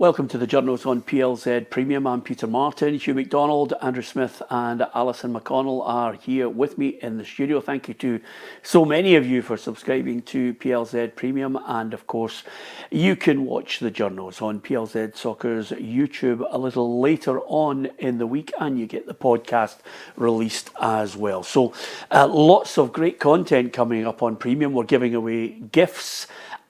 Welcome to the Journos on PLZ Premium. I'm Peter Martin. Hugh McDonald, Andrew Smith and Alison McConnell are here with me in the studio. Thank you to so many of you for subscribing to PLZ Premium, and of course you can watch the Journos on PLZ Soccer's YouTube a little later on in the week, and you get the podcast released as well. So lots of great content coming up on Premium. We're giving away gifts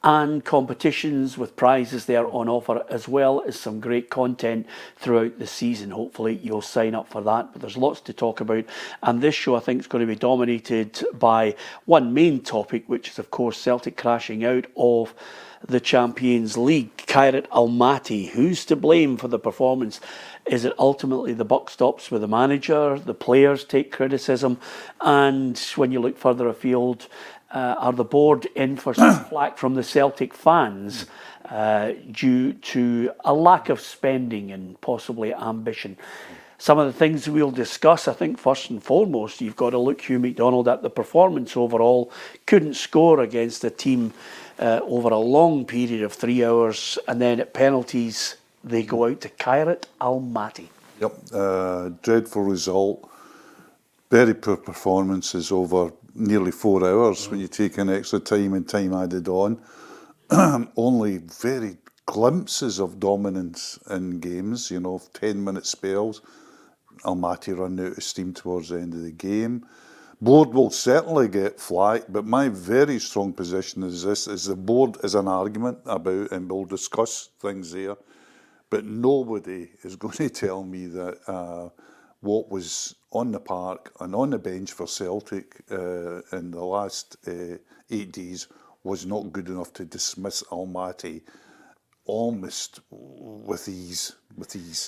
and competitions with prizes there on offer, as well as some great content throughout the season. Hopefully you'll sign up for that, but there's lots to talk about, and this show I think is going to be dominated by one main topic, which is of course Celtic crashing out of the Champions League. Kairat Almaty, who's to blame for the performance? Is it ultimately the buck stops with the manager? The players take criticism, and when you look further afield, are the board in for some flack from the Celtic fans due to a lack of spending and possibly ambition? Some of the things we'll discuss, I think first and foremost, you've got to look, Hugh McDonald, at the performance overall. Couldn't score against a team over a long period of 3 hours, and then at penalties they go out to Kairat Almaty. Yep, dreadful result. Very poor performances over nearly 4 hours when you take in extra time and time added on. Only very glimpses of dominance in games, 10-minute spells. Almaty run out of steam towards the end of the game. Board will certainly get flack, but my very strong position is this, is the board is an argument about, and we'll discuss things there, but nobody is going to tell me that what was on the park and on the bench for Celtic in the last 8 days was not good enough to dismiss Almaty almost with ease.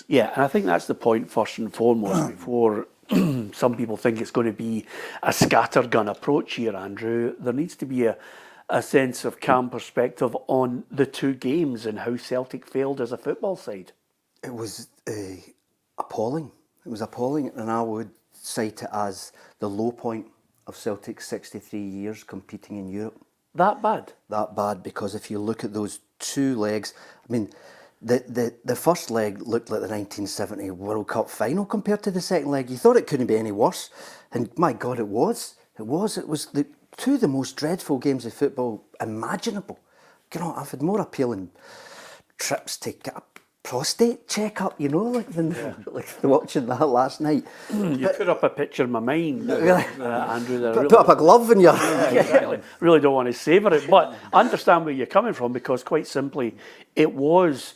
Yeah, and I think that's the point first and foremost before some people think it's going to be a scattergun approach here, Andrew. There needs to be a sense of calm perspective on the two games and how Celtic failed as a football side. It was appalling. It was appalling, and I would cite it as the low point of Celtic's 63 years competing in Europe. That bad? That bad, because if you look at those two legs, I mean, the first leg looked like the 1970 World Cup final compared to the second leg. You thought it couldn't be any worse, and my God, it was. It was two of the most dreadful games of football imaginable. I've had more appealing trips to get a prostate checkup, than watching that last night. You put up a picture in my mind, Andrew. Put up a glove in your... Exactly. Really don't want to savour it, but I understand where you're coming from, because quite simply, it was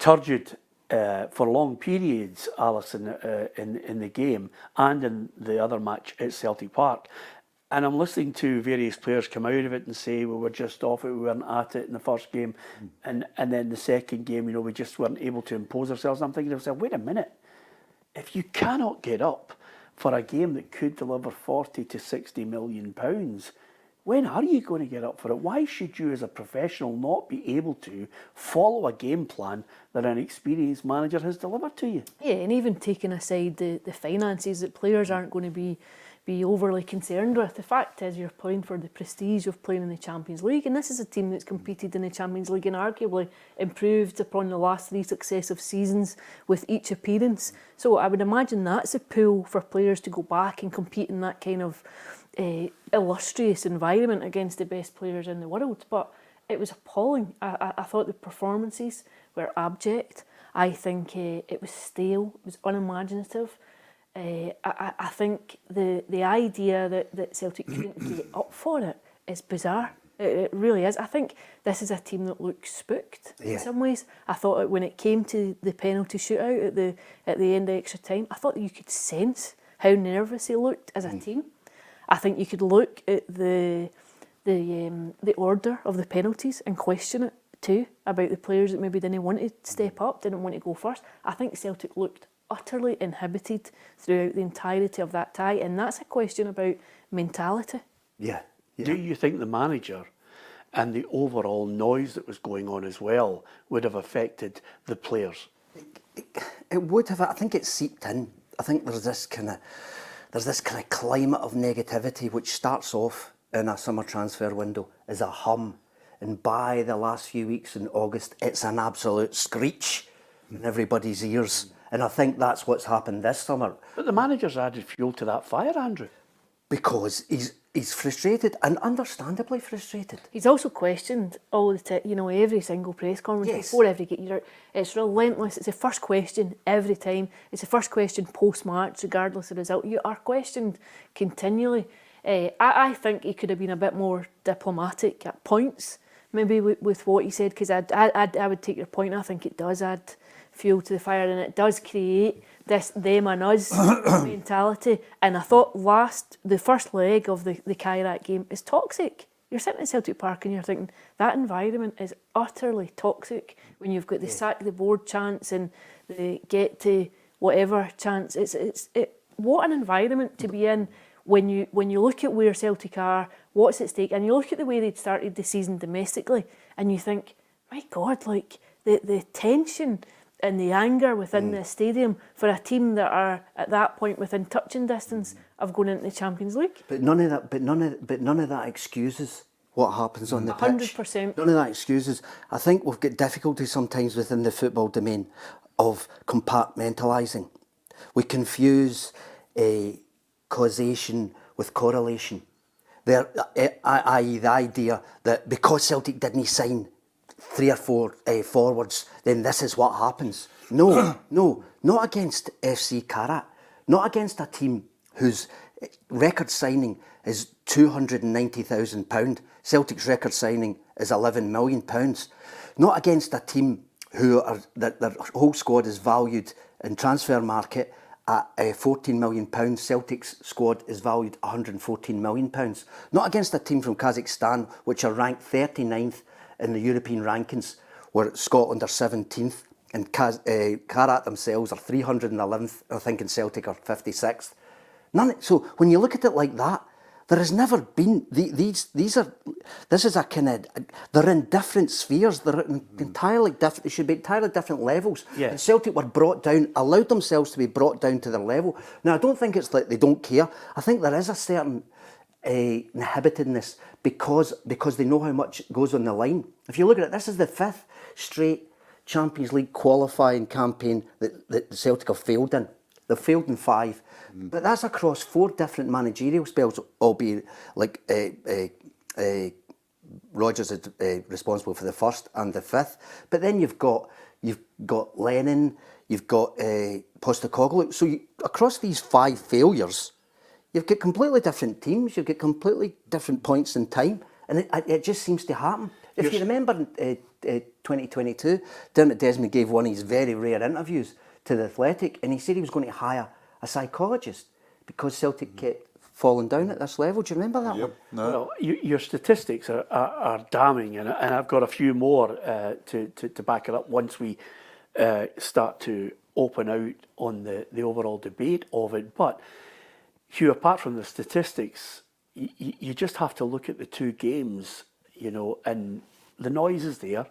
turgid for long periods, Alison, in the game and in the other match at Celtic Park. And I'm listening to various players come out of it and say, we were just off it, we weren't at it in the first game. And then the second game, we just weren't able to impose ourselves. And I'm thinking to myself, wait a minute. If you cannot get up for a game that could deliver 40 to 60 million pounds, when are you going to get up for it? Why should you as a professional not be able to follow a game plan that an experienced manager has delivered to you? Yeah, and even taking aside the finances, that players aren't going to be overly concerned with. The fact is, you're playing for the prestige of playing in the Champions League, and this is a team that's competed in the Champions League and arguably improved upon the last 3 successive seasons with each appearance. So I would imagine that's a pull for players to go back and compete in that kind of illustrious environment against the best players in the world. But it was appalling. I thought the performances were abject. I think it was stale, it was unimaginative. I think the idea that Celtic couldn't get up for it is bizarre. It really is. I think this is a team that looks spooked in some ways. I thought when it came to the penalty shootout at the end of extra time, I thought that you could sense how nervous they looked as a team. I think you could look at the order of the penalties and question it too, about the players that maybe didn't want to step up, didn't want to go first. I think Celtic looked utterly inhibited throughout the entirety of that tie, and that's a question about mentality. Yeah. Do you think the manager and the overall noise that was going on as well would have affected the players? It would have. I think it seeped in. I think there's this kind of climate of negativity which starts off in a summer transfer window as a hum, and by the last few weeks in August, it's an absolute screech in everybody's ears. And I think that's what's happened this summer. But the manager's added fuel to that fire, Andrew. Because he's frustrated, and understandably frustrated. He's also questioned all the time, every single press conference before every game. It's relentless. It's the first question every time. It's the first question post-match, regardless of the result. You are questioned continually. I think he could have been a bit more diplomatic at points, maybe with what he said, because I would take your point. I think it does add fuel to the fire, and it does create this them and us mentality. And I thought the first leg of the Kairat game is toxic. You're sitting at Celtic Park and you're thinking that environment is utterly toxic when you've got the sack the board chants and the get to whatever chants. What an environment to be in when you look at where Celtic are, what's at stake, and you look at the way they'd started the season domestically, and you think, my God, like the tension and the anger within the stadium for a team that are at that point within touching distance of going into the Champions League. But none of that excuses what happens on the pitch. 100%. None of that excuses. I think we've got difficulty sometimes within the football domain of compartmentalising. We confuse causation with correlation. I.e. the idea that because Celtic didn't sign 3 or 4 forwards, then this is what happens. No, not against FC Karat. Not against a team whose record signing is £290,000. Celtic's record signing is £11 million. Not against a team that their whole squad is valued in transfer market at £14 million. Celtic's squad is valued £114 million. Not against a team from Kazakstan, which are ranked 39th in the European rankings, where Scotland are 17th, and Karat themselves are 311th, I think, and Celtic are 56th. So when you look at it like that, there has never been this is a kind of, they're in different spheres. They're entirely different. They should be entirely different levels. Yeah. And Celtic were allowed themselves to be brought down to their level. Now I don't think it's like they don't care. I think there is a certain inhibitedness because they know how much goes on the line. If you look at it, this is the 5th straight Champions League qualifying campaign that Celtic have failed in. They've failed in 5, but that's across 4 different managerial spells, albeit like Rodgers is responsible for the 1st and the 5th. But then you've got Lennon, you've got Postecoglou. So across these 5 failures, you've got completely different teams, you've got completely different points in time, and it just seems to happen. If you remember in 2022, Dermot Desmond gave one of his very rare interviews to The Athletic, and he said he was going to hire a psychologist because Celtic kept falling down at this level. Do you remember that one? No. Well, your statistics are damning, and I've got a few more to back it up once we start to open out on the overall debate of it. But Hugh, apart from the statistics, you just have to look at the 2 games, and the noise is there.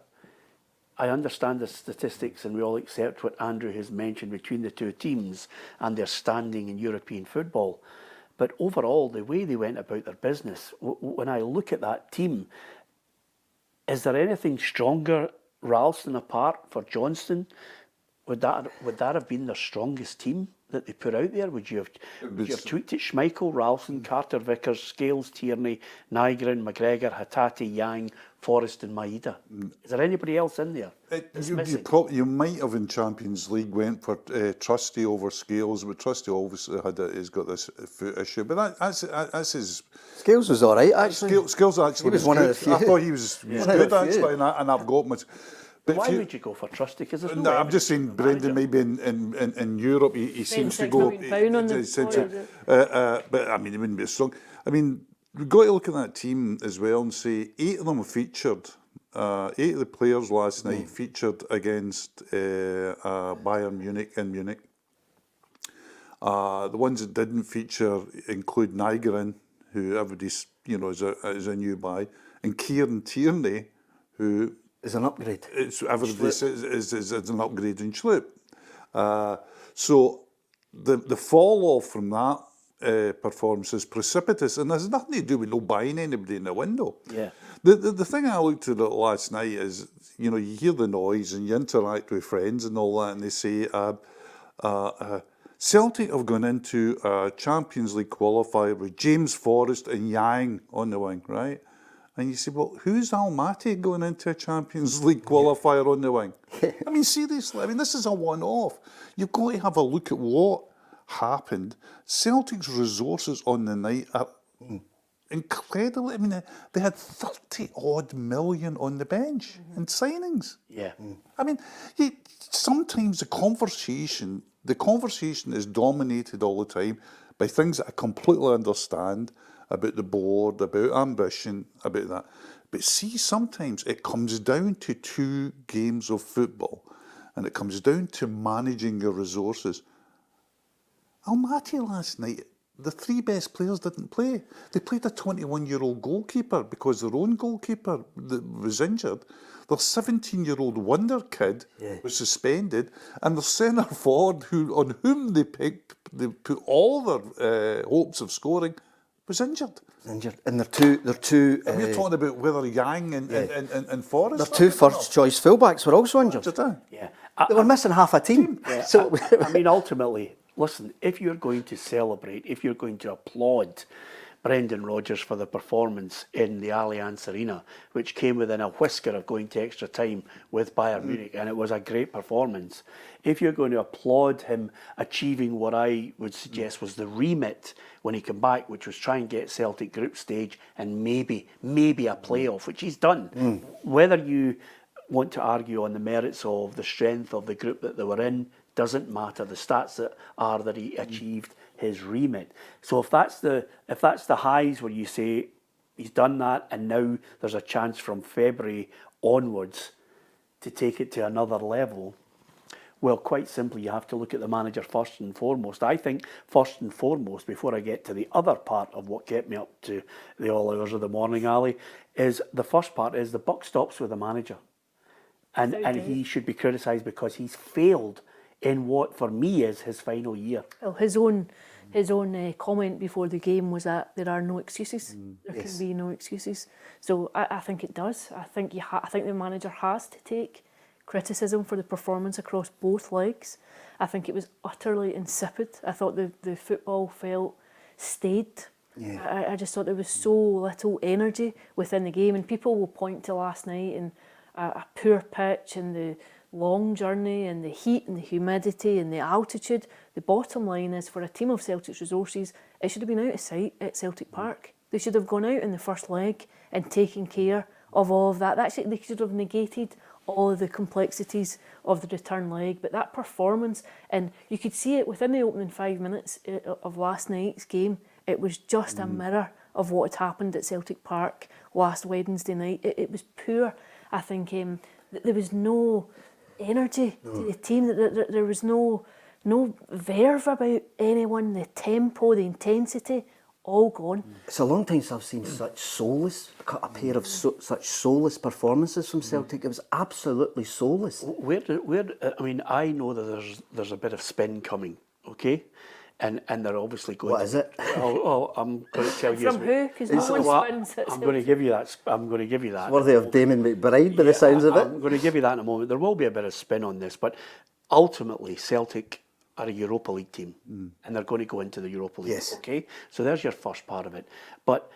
I understand the statistics, and we all accept what Andrew has mentioned between the 2 teams and their standing in European football. But overall, the way they went about their business, when I look at that team, is there anything stronger, Ralston apart, for Johnston? Would that have been their strongest team that they put out there? Would you have tweaked it? Schmeichel, Ralston, Carter, Vickers, Scales, Tierney, Nygren, McGregor, Hatate, Yang, Forrest and Maeda. Is there anybody else in there? You might have in Champions League went for Trusty over Scales, but Trusty obviously has got this foot issue. But that's his... Scales was all right, actually. Scales actually he was one good. of the few. I thought he was good, actually, and I've got much... But why would you go for Trusty? Because no, I'm just saying, Brendan, maybe in Europe he seems to go... but I mean, he wouldn't be strong. I mean, we've got to look at that team as well and say 8 of them featured. 8 of the players last night featured against Bayern Munich in Munich. The ones that didn't feature include Nygren, who everybody's is a new buy, and Kieran Tierney, who is an upgrade. Everybody says is an upgrade in Schlupp. So the fall off from that performance is precipitous, and there's nothing to do with no buying anybody in the window. Yeah. The thing I looked at last night is, you know, you hear the noise and you interact with friends and all that, and they say, Celtic have gone into a Champions League qualifier with James Forrest and Yang on the wing, right? And you say, well, who's Almaty going into a Champions League qualifier on the wing? I mean, seriously, I mean, this is a one-off. You've got to have a look at what happened. Celtic's resources on the night are incredible. I mean, they had 30-odd million on the bench in signings. Yeah. I mean, sometimes the conversation is dominated all the time by things that I completely understand about the board, about ambition, about that. But see, sometimes it comes down to 2 games of football, and it comes down to managing your resources. Almaty last night, the 3 best players didn't play. They played a 21-year-old goalkeeper because their own goalkeeper was injured. Their 17-year-old wonder kid was suspended, and the centre forward, on whom they put all their hopes of scoring, was injured. And they're two. We're talking about whether Yang and Forrest. Their 2 first-choice fullbacks were also injured. Yeah. They were missing half a team. Yeah, So I mean, ultimately, listen, if you're going to celebrate, if you're going to applaud Brendan Rodgers for the performance in the Allianz Arena, which came within a whisker of going to extra time with Bayern Munich, and it was a great performance. If you're going to applaud him achieving what I would suggest was the remit when he came back, which was try and get Celtic group stage and maybe a playoff, which he's done. Whether you want to argue on the merits of the strength of the group that they were in doesn't matter. The stats that he achieved his remit. So if that's the highs where you say he's done that and now there's a chance from February onwards to take it to another level, well, quite simply, you have to look at the manager first and foremost. I think first and foremost, before I get to the other part of what kept me up to the all hours of the morning, Ali, is the first part is the buck stops with the manager. And he should be criticised because he's failed in what, for me, is his final year. Well, his own comment before the game was that there are no excuses. There can be no excuses. So I think it does. I think the manager has to take criticism for the performance across both legs. I think it was utterly insipid. I thought the football felt staid. Yeah. I just thought there was so little energy within the game, and people will point to last night and a poor pitch and the long journey and the heat and the humidity and the altitude. The bottom line is, for a team of Celtic's resources, it should have been out of sight at Celtic Park. They should have gone out in the first leg and taken care of all of that. Actually, they should have negated all of the complexities of the return leg. But that performance, and you could see it within the opening 5 minutes of last night's game, it was just a mirror of what had happened at Celtic Park last Wednesday night. It was poor. I think there was no energy to the team. There was no verve about anyone. The tempo, the intensity, all gone. It's a long time since I've seen a pair of such soulless performances from Celtic. It was absolutely soulless. I mean, I know that there's a bit of spin coming, okay? And they're obviously going. What is it? Oh, I'm going to tell you. From who? Because no one spins. I'm going to give you that. I'm going to give you that. Worthy of Damon McBride, by the sounds of it. I'm going to give you that in a moment. There will be a bit of spin on this, but ultimately, Celtic are a Europa League team, and they're going to go into the Europa League. Yes. Okay, so there's your first part of it. But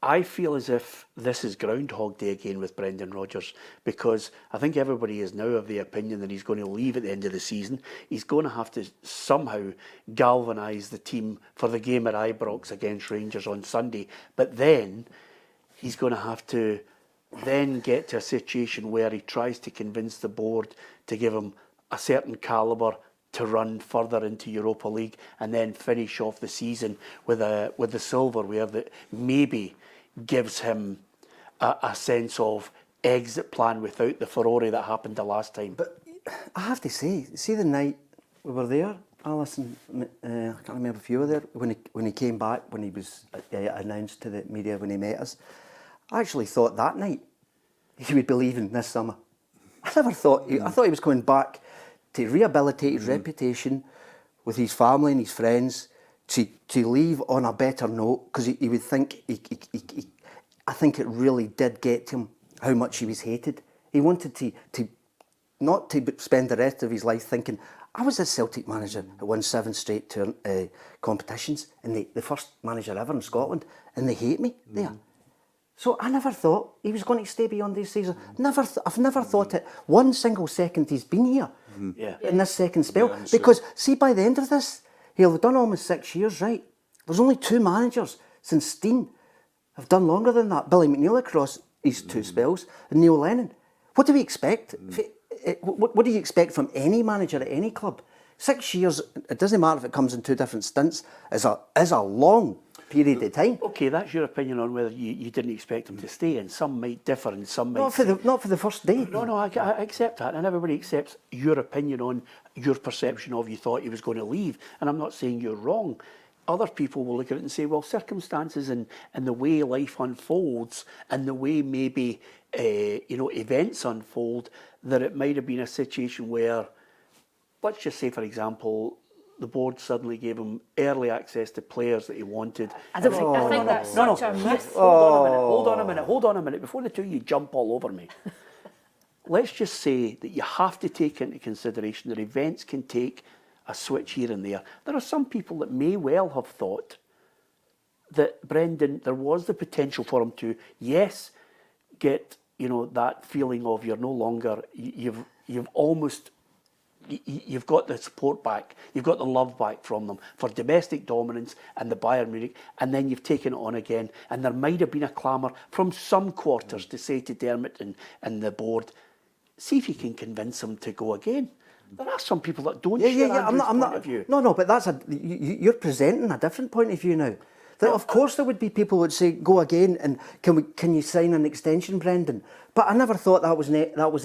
I feel as if this is Groundhog Day again with Brendan Rodgers, because I think everybody is now of the opinion that he's going to leave at the end of the season. He's going to have to somehow galvanise the team for the game at Ibrox against Rangers on Sunday. But then he's going to have to then get to a situation where he tries to convince the board to give him a certain calibre to run further into Europa League and then finish off the season with the silverware that maybe gives him a sense of exit plan without the furore that happened the last time. But I have to say, see the night we were there, Alison, I can't remember if you were there, when he came back, when he was announced to the media when he met us, I actually thought that night he would be leaving this summer. I never thought, I thought he was coming back to rehabilitate his reputation with his family and his friends, to leave on a better note, because he would think, I think it really did get to him how much he was hated. He wanted to not to spend the rest of his life thinking, I was a Celtic manager that won 7 straight competitions, and the first manager ever in Scotland, and they hate me there. So I never thought he was going to stay beyond this season. I've never thought it one single second he's been here in this second spell. Because see, by the end of this, he'll have done almost 6 years, right? There's only 2 managers since Steen have done longer than that. Billy McNeill across his 2 spells, and Neil Lennon. What do we expect? What do you expect from any manager at any club? 6 years, it doesn't matter if it comes in 2 different stints, is a long period of time. Okay, that's your opinion on whether you didn't expect him to stay, and some might differ, and some might Not for the first day. No, I accept that, and everybody accepts your opinion on your perception of you thought he was going to leave, and I'm not saying you're wrong. Other people will look at it and say, well, circumstances and the way life unfolds and the way maybe events unfold, that it might have been a situation where, let's just say, for example, the board suddenly gave him early access to players that he wanted. I think that's such a myth. Hold on a minute. Before the two of you jump all over me. Let's just say that you have to take into consideration that events can take a switch here and there. There are some people that may well have thought that Brendan, there was the potential for him to, yes, get that feeling of you're no longer, you've got the support back, you've got the love back from them for domestic dominance and the Bayern Munich, and then you've taken it on again. And there might have been a clamour from some quarters to say to Dermot and the board, see if you can convince him to go again. There are some people that don't share Andrew's point of view. No, but you're presenting a different point of view now. Of course there would be people who would say, go again, and can you sign an extension, Brendan? But I never thought that was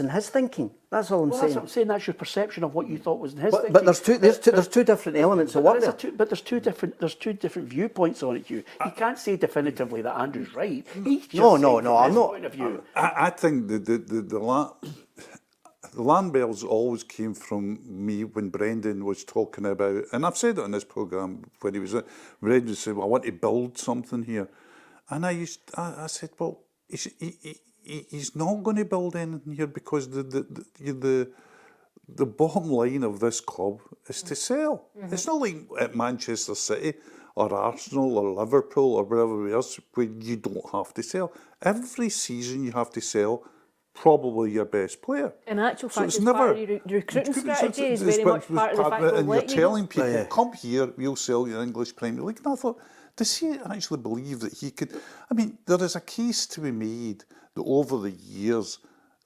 in his thinking. That's all I'm saying. That's what I'm saying. That's your perception of what you thought was in his thinking. But there's two different elements of what there. But there's two different viewpoints on it, Hugh. You can't say definitively that Andrew's right. He's just I'm not. Point of view. I think the alarm bells always came from me when Brendan was talking about, and I've said it on this programme when he was, Brendan said, well, I want to build something here. And I said, well, he's not going to build anything here because the bottom line of this club is to sell. Mm-hmm. It's not like at Manchester City or Arsenal or Liverpool or wherever else where you don't have to sell. Every season you have to sell probably your best player. In actual fact, it's it's never, part of your recruiting strategy is very much part of the fact that and you're telling people, come here, we'll sell your English Premier League. And I thought, does he actually believe that he could? I mean, there is a case to be made that over the years,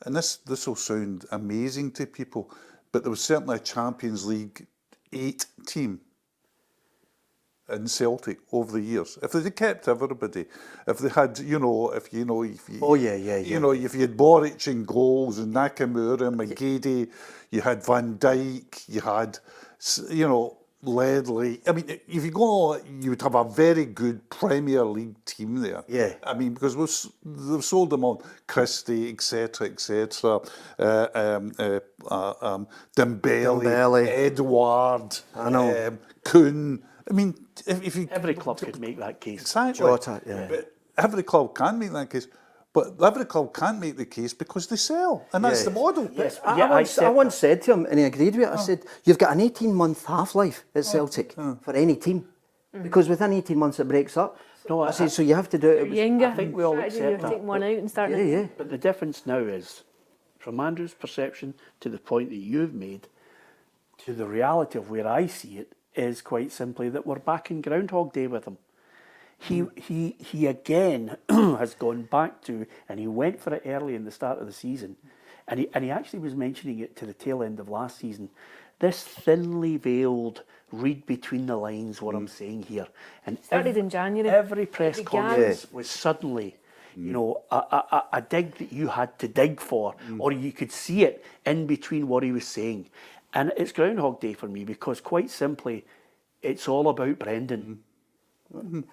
and this will sound amazing to people, but there was certainly a Champions League 8 team in Celtic over the years. If they had kept everybody, if they had, if you had Boric in goals and Nakamura, McGeady, you had Van Dijk, you had, Ledley. I mean, if you go, you would have a very good Premier League team there. Yeah. I mean, because they've sold them on Christie, etc., Dembele, Edward, I know. Kuhn. I mean, if you... Every club could make that case. Exactly. Jota, yeah. But every club can make that case. But every club can't make the case because they sell. And that's the model. Yes. I once said to him, and he agreed with it, I said, you've got an 18-month half-life at Celtic for any team. Because within 18 months it breaks up. No, I said, so you have to do it. Younger. I think we all accept You're that. taking one out and starting. Yeah. But the difference now is, from Andrew's perception to the point that you've made, to the reality of where I see it, is quite simply that we're back in Groundhog Day with him. He again has gone back to, and he went for it early in the start of the season, and he actually was mentioning it to the tail end of last season. This thinly veiled read between the lines what I'm saying here. And Started in January. Every press conference was suddenly, a dig that you had to dig for, or you could see it in between what he was saying. And it's Groundhog Day for me because quite simply, it's all about Brendan. And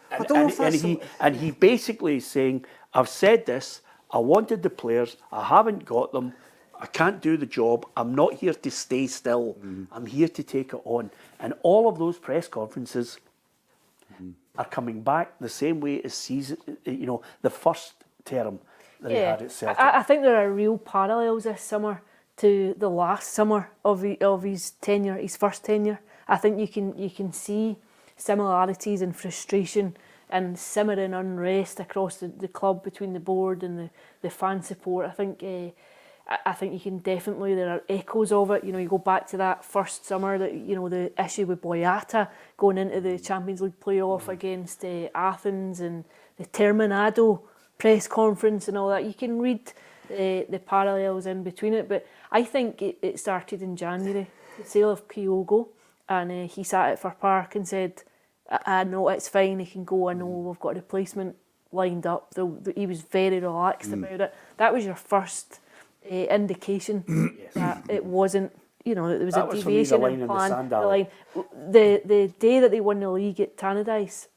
he basically is saying, I've said this, I wanted the players, I haven't got them, I can't do the job, I'm not here to stay still, I'm here to take it on. And all of those press conferences are coming back the same way as the first term that he had at Celtic. I think there are real parallels this summer to the last summer of his tenure, his first tenure. I think you can see similarities and frustration and simmering unrest across the club between the board and the fan support. I think you can definitely, there are echoes of it. You go back to that first summer, that the issue with Boyata going into the Champions League playoff against Athens, and the Terminado press conference and all that. You can read the parallels in between it, but I think it started in January, the sale of Kyogo, and he sat at Fir Park and said, I know it's fine, he can go, I know we've got a replacement lined up. He was very relaxed about it. That was your first indication that it wasn't, there was That a was for me the deviation line in in the plan. sand, The Ali. line. The day that they won the league at Tannadice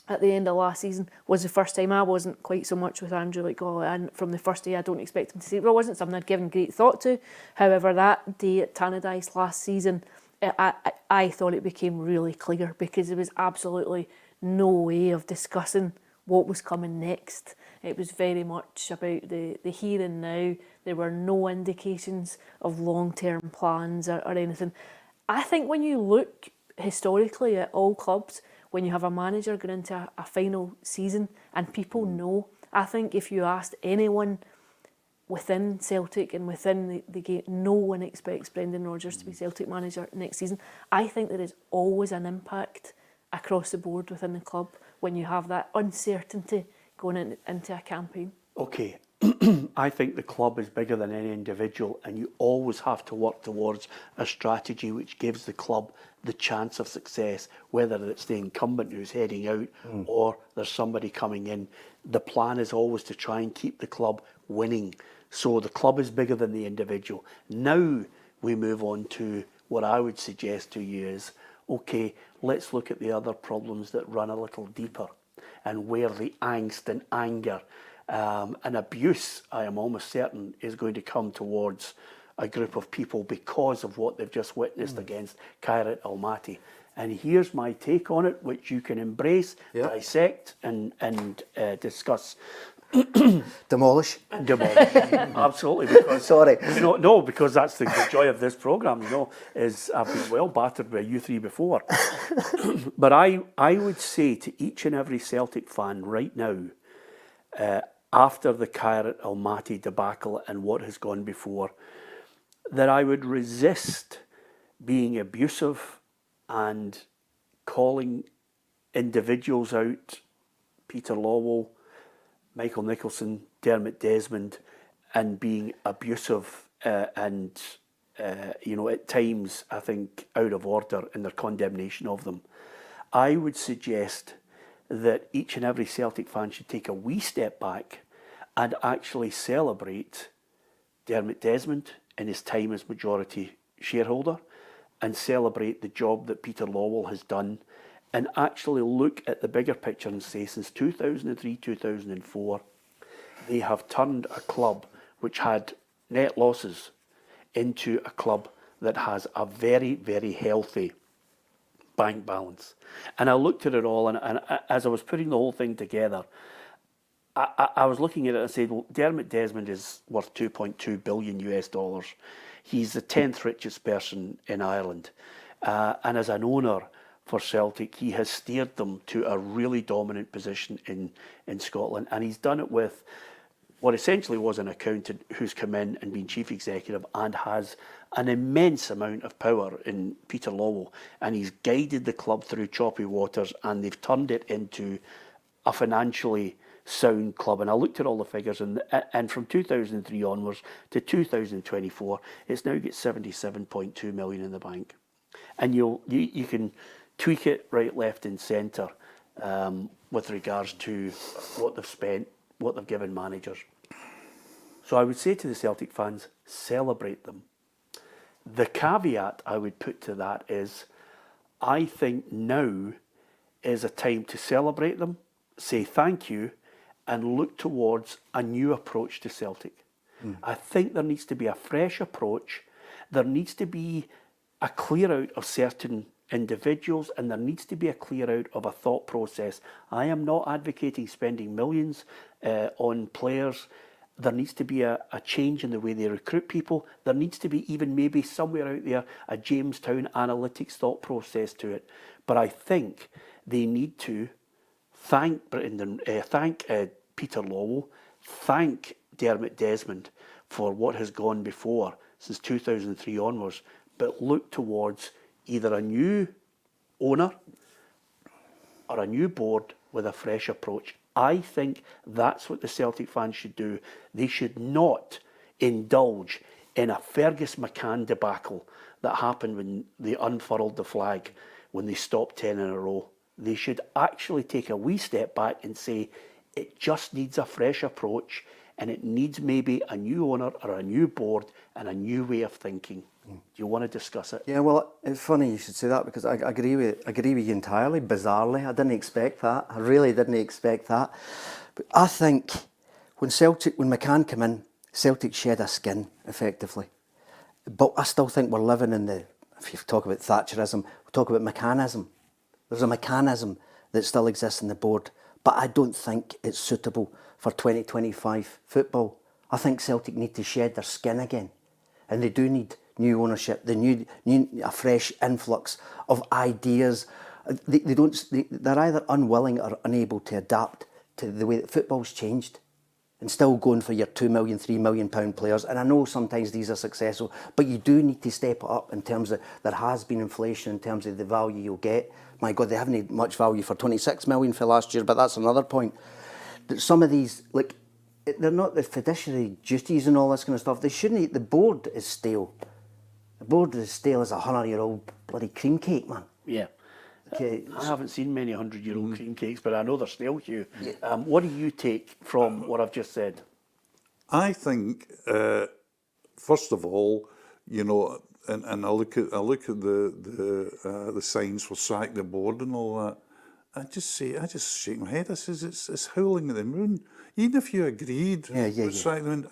at the end of last season was the first time I wasn't quite so much with Andrew, and from the first day I don't expect him to say, well, it wasn't something I'd given great thought to. However, that day at Tannadice last season, I thought it became really clear, because there was absolutely no way of discussing what was coming next. It was very much about the here and now. There were no indications of long-term plans or anything. I think when you look historically at all clubs, when you have a manager going into a final season and people know, I think if you asked anyone within Celtic and within the game, no one expects Brendan Rodgers to be Celtic manager next season. I think there is always an impact across the board within the club when you have that uncertainty going into a campaign. Okay, I think the club is bigger than any individual, and you always have to work towards a strategy which gives the club the chance of success, whether it's the incumbent who's heading out or there's somebody coming in. The plan is always to try and keep the club winning. So the club is bigger than the individual. Now we move on to what I would suggest to you is, okay, let's look at the other problems that run a little deeper, and where the angst and anger and abuse, I am almost certain, is going to come towards a group of people because of what they've just witnessed against Kairat Almaty. And here's my take on it, which you can embrace, dissect and discuss. Demolish. Absolutely. Because, Sorry. No, because that's the joy of this programme, is I've been well battered by you three before. But I would say to each and every Celtic fan right now, after the Kairat Almaty debacle and what has gone before, that I would resist being abusive and calling individuals out, Peter Lawwell, Michael Nicholson, Dermot Desmond, and being abusive and at times, I think, out of order in their condemnation of them. I would suggest that each and every Celtic fan should take a wee step back and actually celebrate Dermot Desmond in his time as majority shareholder, and celebrate the job that Peter Lawwell has done, and actually look at the bigger picture and say, since 2003, 2004, they have turned a club which had net losses into a club that has a very, very healthy bank balance. And I looked at it all, and as I was putting the whole thing together, I was looking at it and said, well, Dermot Desmond is worth $2.2 billion US. He's the 10th richest person in Ireland. And as an owner for Celtic, he has steered them to a really dominant position in Scotland. And he's done it with what essentially was an accountant who's come in and been chief executive and has an immense amount of power in Peter Lawwell. And he's guided the club through choppy waters, and they've turned it into a financially sound club. And I looked at all the figures, and from 2003 onwards to 2024, it's now got 77.2 million in the bank. And you can tweak it right, left and centre with regards to what they've spent, what they've given managers. So I would say to the Celtic fans, celebrate them. The caveat I would put to that is, I think now is a time to celebrate them, say thank you, and look towards a new approach to Celtic. I think there needs to be a fresh approach. There needs to be a clear out of certain individuals, and there needs to be a clear out of a thought process. I am not advocating spending millions on players. There needs to be a change in the way they recruit people. There needs to be even maybe somewhere out there a Jamestown analytics thought process to it. But I think they need to thank Peter Lawwell, thank Dermot Desmond for what has gone before since 2003 onwards, but look towards either a new owner or a new board with a fresh approach. I think that's what the Celtic fans should do. They should not indulge in a Fergus McCann debacle that happened when they unfurled the flag, when they stopped 10 in a row. They should actually take a wee step back and say, it just needs a fresh approach, and it needs maybe a new owner or a new board and a new way of thinking. Do you want to discuss it? Yeah, well, it's funny you should say that, because I agree with you entirely. Bizarrely, I didn't expect that. I really didn't expect that. But I think when McCann came in, Celtic shed a skin effectively. But I still think we're living in if you talk about Thatcherism, we talk about mechanism. There's a mechanism that still exists in the board, but I don't think it's suitable for 2025 football. I think Celtic need to shed their skin again, and they do need new ownership. They need a fresh influx of ideas. They're either unwilling or unable to adapt to the way that football's changed, and still going for your £2 million, £3 million players. And I know sometimes these are successful, but you do need to step it up in terms of, there has been inflation in terms of the value you'll get. My God, they haven't had much value for 26 million for last year, but that's another point. Some of these, like, they're not the fiduciary duties and all this kind of stuff. They shouldn't. The board is stale. The board is as stale as a 100-year-old bloody cream cake, man. Yeah. Okay. I haven't seen many 100-year-old cream cakes, but I know they're stale, Hugh. Yeah. What do you take from what I've just said? I think, first of all, you know, and I look at the signs for sack the board and all that. I just shake my head. I says it's howling at the moon. Even if you agreed with sacking them,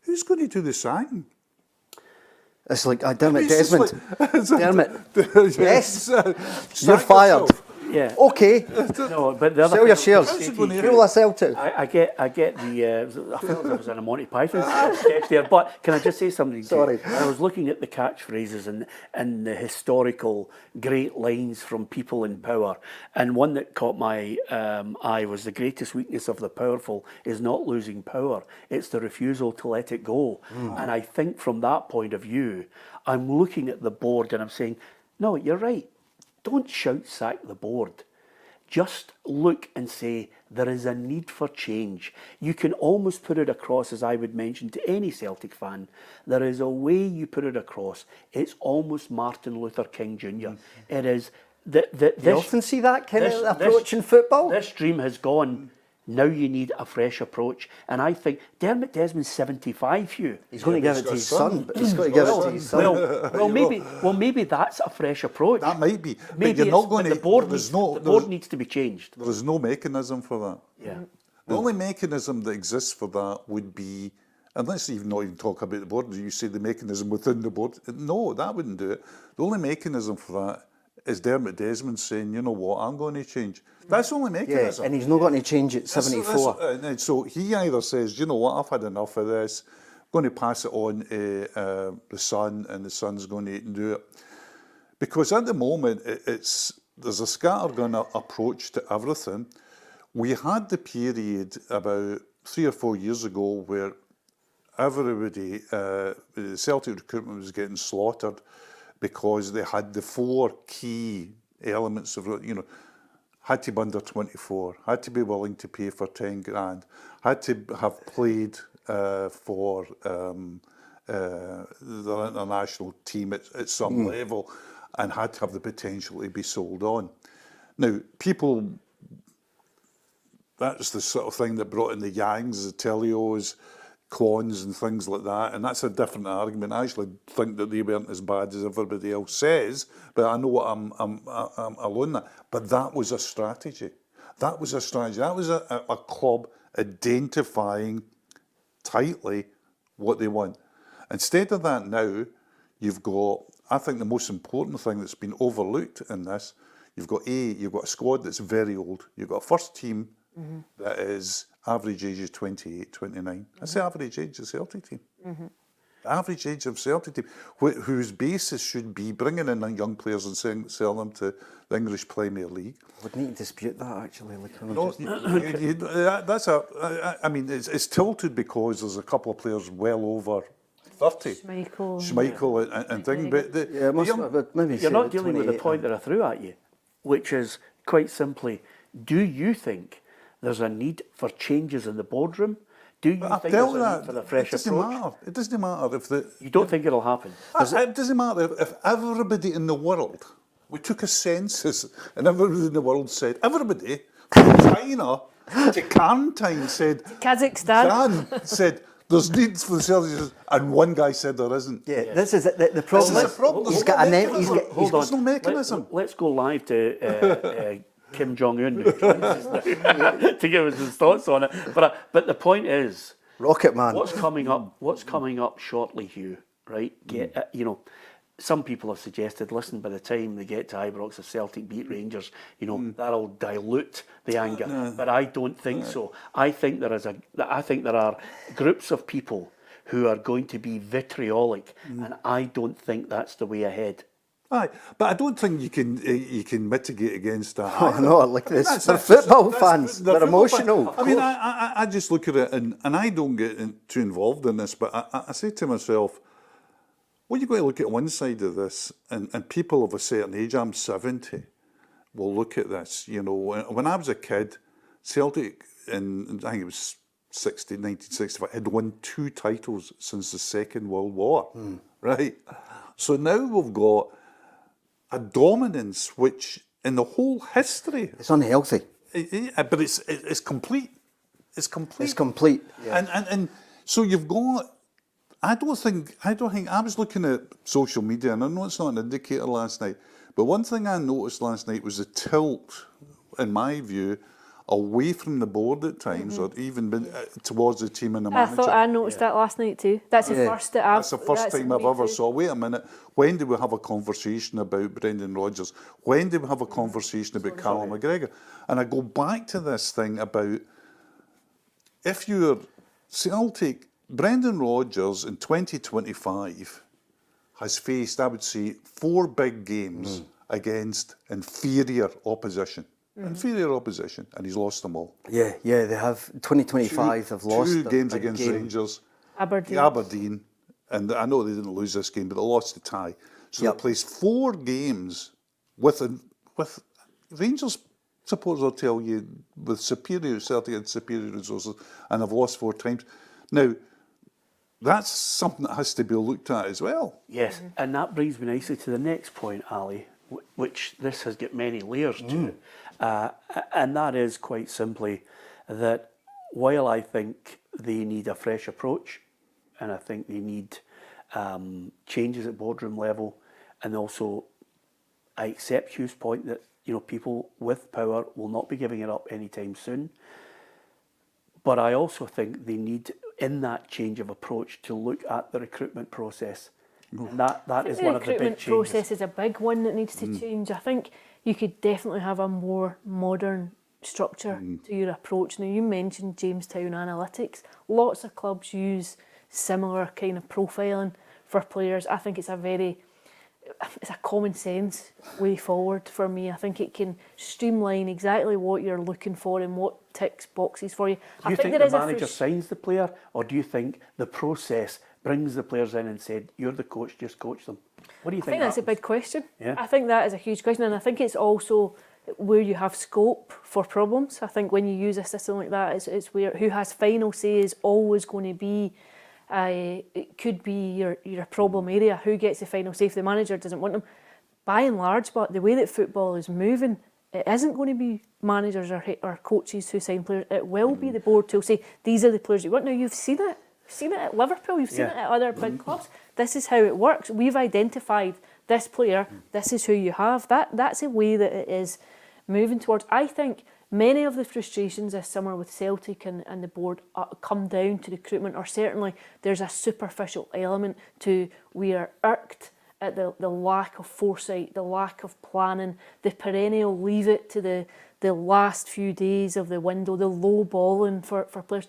who's going to do the sacking? It's like Dermot Desmond. Dermot, yes, You're fired. Yeah. Okay. No, but the other Sell your thing I was shares. gonna say to you, Who will I sell to? I get the. I felt like I was in a Monty Python sketch there, but can I just say something? Sorry. I was looking at the catchphrases and the historical great lines from people in power, and one that caught my eye was, the greatest weakness of the powerful is not losing power; it's the refusal to let it go. And I think from that point of view, I'm looking at the board and I'm saying, no, you're right. Don't shout sack the board. Just look and say there is a need for change. You can almost put it across, as I would mention to any Celtic fan, there is a way you put it across. It's almost Martin Luther King Jr. It is You often see that kind of approach in football. This dream has gone. Now you need a fresh approach. And I think Dermot Desmond's 75, Hugh. He's going to give it to his son, but he's going to give it to his son. Well, maybe that's a fresh approach. That might be. Maybe but you're not going to. The board needs to be changed. There is no mechanism for that. Yeah. The only mechanism that exists for that would be, and let's not even talk about the board. You say the mechanism within the board. No, that wouldn't do it. The only mechanism for that is Dermot Desmond saying, you know what, I'm going to change. That's the only mechanism. Yeah, and he's not going to change at 74. So he either says, you know what, I've had enough of this, I'm going to pass it on to the son, and the son's going to do it. Because at the moment, there's a scattergun approach to everything. We had the period about 3 or 4 years ago where everybody, the Celtic recruitment was getting slaughtered because they had the 4 key elements of, you know, had to be under 24, had to be willing to pay for 10 grand, had to have played for the international team at some level, and had to have the potential to be sold on. Now, people, that's the sort of thing that brought in the Yangs, the Telios, Clones and things like that, and that's a different argument. I actually think that they weren't as bad as everybody else says, but I know I'm alone in that. But that was a strategy. That was a strategy. That was a club identifying tightly what they want. Instead of that now, you've got I think the most important thing that's been overlooked in this, you've got a squad that's very old. You've got a first team that is average age is 28, 29. That's the average age of the Celtic team. The average age of Celtic team, whose basis should be bringing in young players and sell them to the English Premier League. I would need to dispute that, actually. No, I mean, it's tilted because there's a couple of players well over 30. Schmeichel and thing, but maybe you're not dealing with the point that I threw at you, which is quite simply, do you think there's a need for changes in the boardroom? Do you think there's a need for a fresh approach? It doesn't matter if You don't think it'll happen? It doesn't matter if everybody in the world, we took a census and everybody in the world said, everybody from China to quarantine said, Kazakstan said, there's needs for the Celtics, and one guy said there isn't. Yeah, this is the problem. This is the problem. He's got There's no mechanism. Let's go live to Kim Jong-un to give us his thoughts on it. But the point is, Rocket Man. What's coming up shortly, Hugh? Right? Some people have suggested, listen, by the time they get to Ibrox, if Celtic beat Rangers, that'll dilute the anger. No. But I don't think so. I think there are groups of people who are going to be vitriolic, and I don't think that's the way ahead. Aye, but I don't think you can mitigate against that. Oh no, like this. They're football fans. They're emotional. I mean, I just look at it, and I don't get too involved in this, but I say to myself, well, you've got to look at one side of this, and people of a certain age, I'm 70, will look at this. When I was a kid, Celtic, I think it was 1965, had won 2 titles since the Second World War, right? So now we've got a dominance which, in the whole history, it's unhealthy. But it's complete. It's complete. It's complete. Yeah. And so you've got. I don't think. I was looking at social media, and I know it's not an indicator last night, but one thing I noticed last night was a tilt, in my view, away from the board at times, or even towards the team and the manager. I thought I noticed that last night too. That's the first that That's the first time I've ever saw. Wait a minute. When do we have a conversation about Brendan Rodgers? When do we have a conversation about Callum McGregor? And I go back to this thing about if you're Celtic, Brendan Rodgers in 2025 has faced, I would say, 4 big games against inferior opposition. Inferior opposition, and he's lost them all. Yeah, they have. 2025 have lost 2 games against Rangers, Aberdeen, and I know they didn't lose this game, but they lost the tie. So they placed 4 games with Rangers supporters will tell you with superior Celtic and superior resources, and have lost 4 times. Now, that's something that has to be looked at as well. Yes, and that brings me nicely to the next point, Ali, which this has got many layers to. And that is quite simply that while I think they need a fresh approach, and I think they need changes at boardroom level, and also I accept Hugh's point that people with power will not be giving it up anytime soon. But I also think they need, in that change of approach, to look at the recruitment process. And that is one of the big changes. The recruitment process is a big one that needs to change. I think you could definitely have a more modern structure to your approach. Now, you mentioned Jamestown Analytics. Lots of clubs use similar kind of profiling for players. I think it's a common sense way forward for me. I think it can streamline exactly what you're looking for and what ticks boxes for you. Do you think the manager signs the player, or do you think the process brings the players in and said, you're the coach, just coach them? What do you think? I think that's a big question. Yeah. I think that is a huge question, and I think it's also where you have scope for problems. I think when you use a system like that, it's where who has final say is always going to be. It could be your problem area. Who gets the final say if the manager doesn't want them? By and large, but the way that football is moving, it isn't going to be managers or coaches who sign players. It will be the board who'll say, these are the players you want. Now, you've seen it. You've seen it at Liverpool. You've seen it at other big clubs. This is how it works. We've identified this player. This is who you have. That's a way that it is moving towards. I think many of the frustrations this summer with Celtic and the board come down to recruitment, or certainly there's a superficial element to we are irked at the lack of foresight, the lack of planning, the perennial leave it to the last few days of the window, the low balling for players.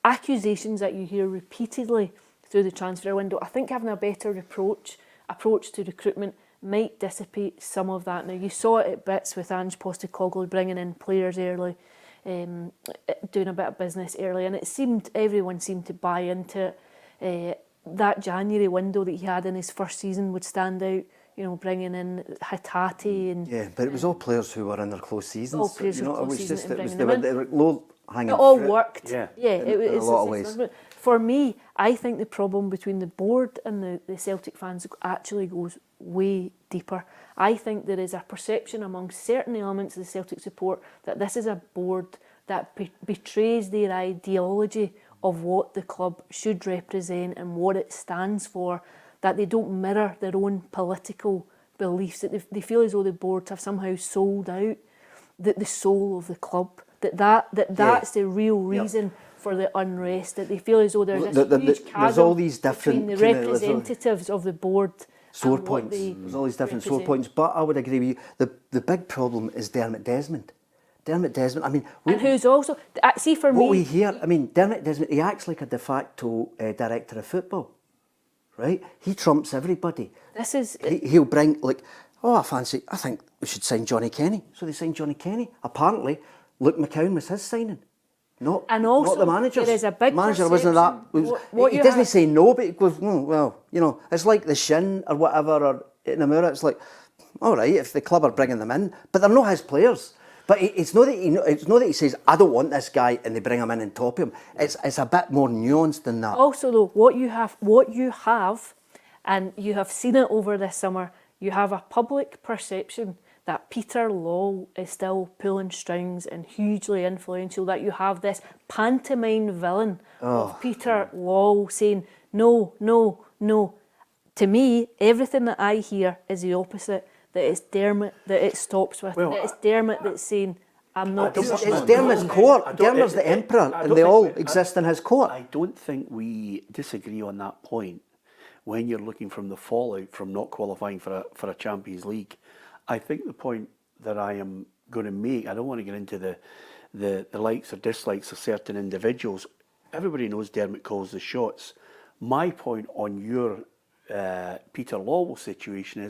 Accusations that you hear repeatedly through the transfer window. I think having a better approach to recruitment might dissipate some of that. Now, you saw it at bits with Ange Postecoglou bringing in players early, doing a bit of business early, and everyone seemed to buy into it. That January window that he had in his first season would stand out, you know, bringing in Hatate and... Yeah, but it was all players who were in their close seasons. All players you know, close it was seasons just, and it was, bringing they them were in. low hanging It all fruit. worked. Yeah. In a lot of ways. For me, I think the problem between the board and the Celtic fans actually goes way deeper. I think there is a perception among certain elements of the Celtic support that this is a board that betrays their ideology of what the club should represent and what it stands for, that they don't mirror their own political beliefs, that they feel as though the board have somehow sold out the soul of the club, that's the real reason for the unrest, that they feel as though there's this huge chasm there's all these different between the representatives of the board sore and points. There's all these different sore points, but I would agree with you. The big problem is Dermot Desmond. Dermot Desmond, I mean... And who's also... See, for me... What we hear, I mean, Dermot Desmond, he acts like a de facto director of football, right? He trumps everybody. This is... He'll bring, like, I think we should sign Johnny Kenny. So they signed Johnny Kenny. Apparently, Luke McCown was his signing. Not the manager's. There is a big manager wasn't that. He doesn't say no, but he goes, well, you know, it's like the Shin or whatever, or in Amura, it's like, all right, if the club are bringing them in, but they're not his players. But it's not that he says, I don't want this guy, and they bring him in and top him. It's a bit more nuanced than that. Also, though, what you have, and you have seen it over this summer, you have a public perception that Peter Lawwell is still pulling strings and hugely influential, that you have this pantomime villain of Peter Lawwell saying, no, no, no. To me, everything that I hear is the opposite, that it's Dermot that it stops with. That it's Dermot that's saying, I'm not... It's Dermot's court. Dermot's the emperor, and they all exist in his court. I don't think we disagree on that point when you're looking from the fallout from not qualifying for a Champions League. I think the point that I am going to make, I don't want to get into the likes or dislikes of certain individuals. Everybody knows Dermot calls the shots. My point on your Peter Lawwell situation